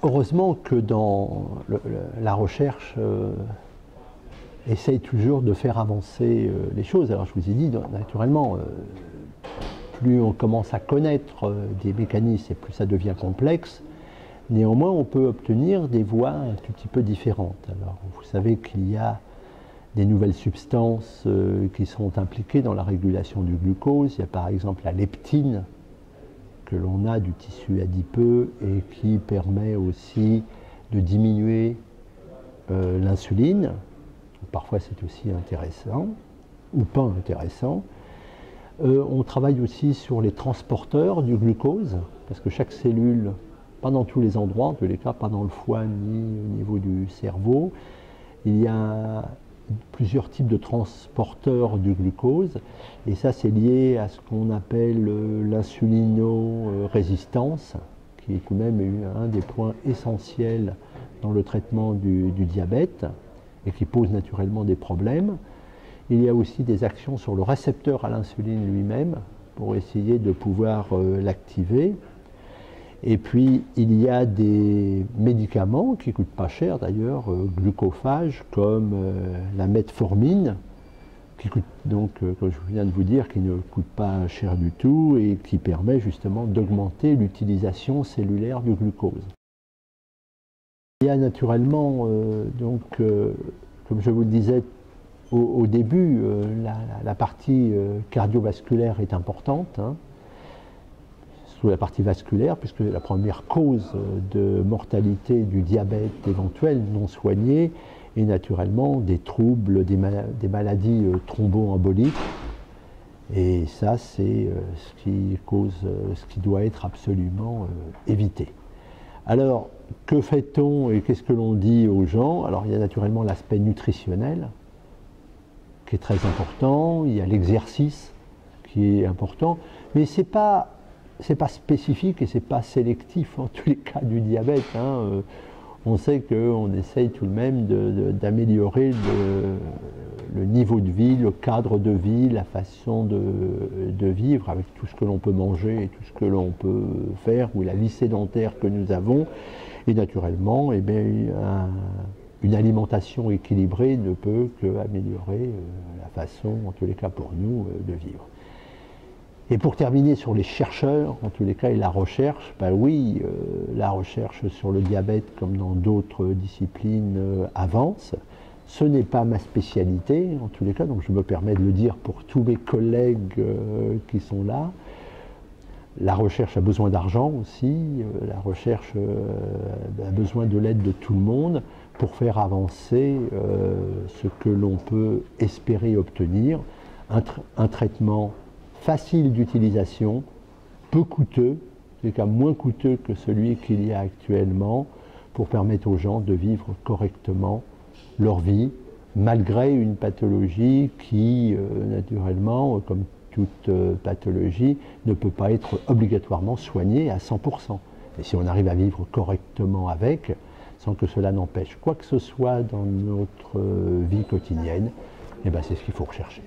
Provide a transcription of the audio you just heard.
heureusement que la recherche essaye toujours de faire avancer les choses. Alors je vous ai dit, naturellement, plus on commence à connaître des mécanismes et plus ça devient complexe. Néanmoins, on peut obtenir des voies un tout petit peu différentes. Alors, vous savez qu'il y a des nouvelles substances qui sont impliquées dans la régulation du glucose. Il y a par exemple la leptine que l'on a du tissu adipeux et qui permet aussi de diminuer l'insuline. Parfois, c'est aussi intéressant ou pas intéressant. On travaille aussi sur les transporteurs du glucose parce que chaque cellule, pas dans tous les endroits, en tous les cas, pas dans le foie ni au niveau du cerveau. Il y a plusieurs types de transporteurs du glucose et ça c'est lié à ce qu'on appelle l'insulinorésistance qui est tout de même un des points essentiels dans le traitement du diabète et qui pose naturellement des problèmes. Il y a aussi des actions sur le récepteur à l'insuline lui-même pour essayer de pouvoir l'activer. Et puis, il y a des médicaments qui ne coûtent pas cher d'ailleurs, glucophages, comme la metformine, qui coûte donc, comme je viens de vous dire, qui ne coûte pas cher du tout et qui permet justement d'augmenter l'utilisation cellulaire du glucose. Il y a naturellement, comme je vous le disais au début, la partie cardiovasculaire est importante. Sous la partie vasculaire, puisque la première cause de mortalité du diabète éventuel non soigné est naturellement des troubles, des maladies thromboemboliques. Et ça, c'est ce qui doit être absolument évité. Alors, que fait-on et qu'est-ce que l'on dit aux gens? Alors, il y a naturellement l'aspect nutritionnel, qui est très important. Il y a l'exercice, qui est important. Mais c'est pas spécifique et c'est pas sélectif en tous les cas du diabète. On sait qu'on essaye tout de même d'améliorer le niveau de vie, le cadre de vie, la façon de vivre avec tout ce que l'on peut manger et tout ce que l'on peut faire, ou la vie sédentaire que nous avons. Et naturellement, eh bien, une alimentation équilibrée ne peut qu'améliorer la façon, en tous les cas pour nous, de vivre. Et pour terminer sur les chercheurs, en tous les cas, et la recherche, ben oui, la recherche sur le diabète, comme dans d'autres disciplines, avance. Ce n'est pas ma spécialité, en tous les cas, donc je me permets de le dire pour tous mes collègues qui sont là. La recherche a besoin d'argent aussi, la recherche a besoin de l'aide de tout le monde pour faire avancer ce que l'on peut espérer obtenir, un traitement facile d'utilisation, peu coûteux, c'est quand même moins coûteux que celui qu'il y a actuellement, pour permettre aux gens de vivre correctement leur vie, malgré une pathologie qui, naturellement, comme toute pathologie, ne peut pas être obligatoirement soignée à 100%. Et si on arrive à vivre correctement avec, sans que cela n'empêche quoi que ce soit dans notre vie quotidienne, eh ben c'est ce qu'il faut rechercher.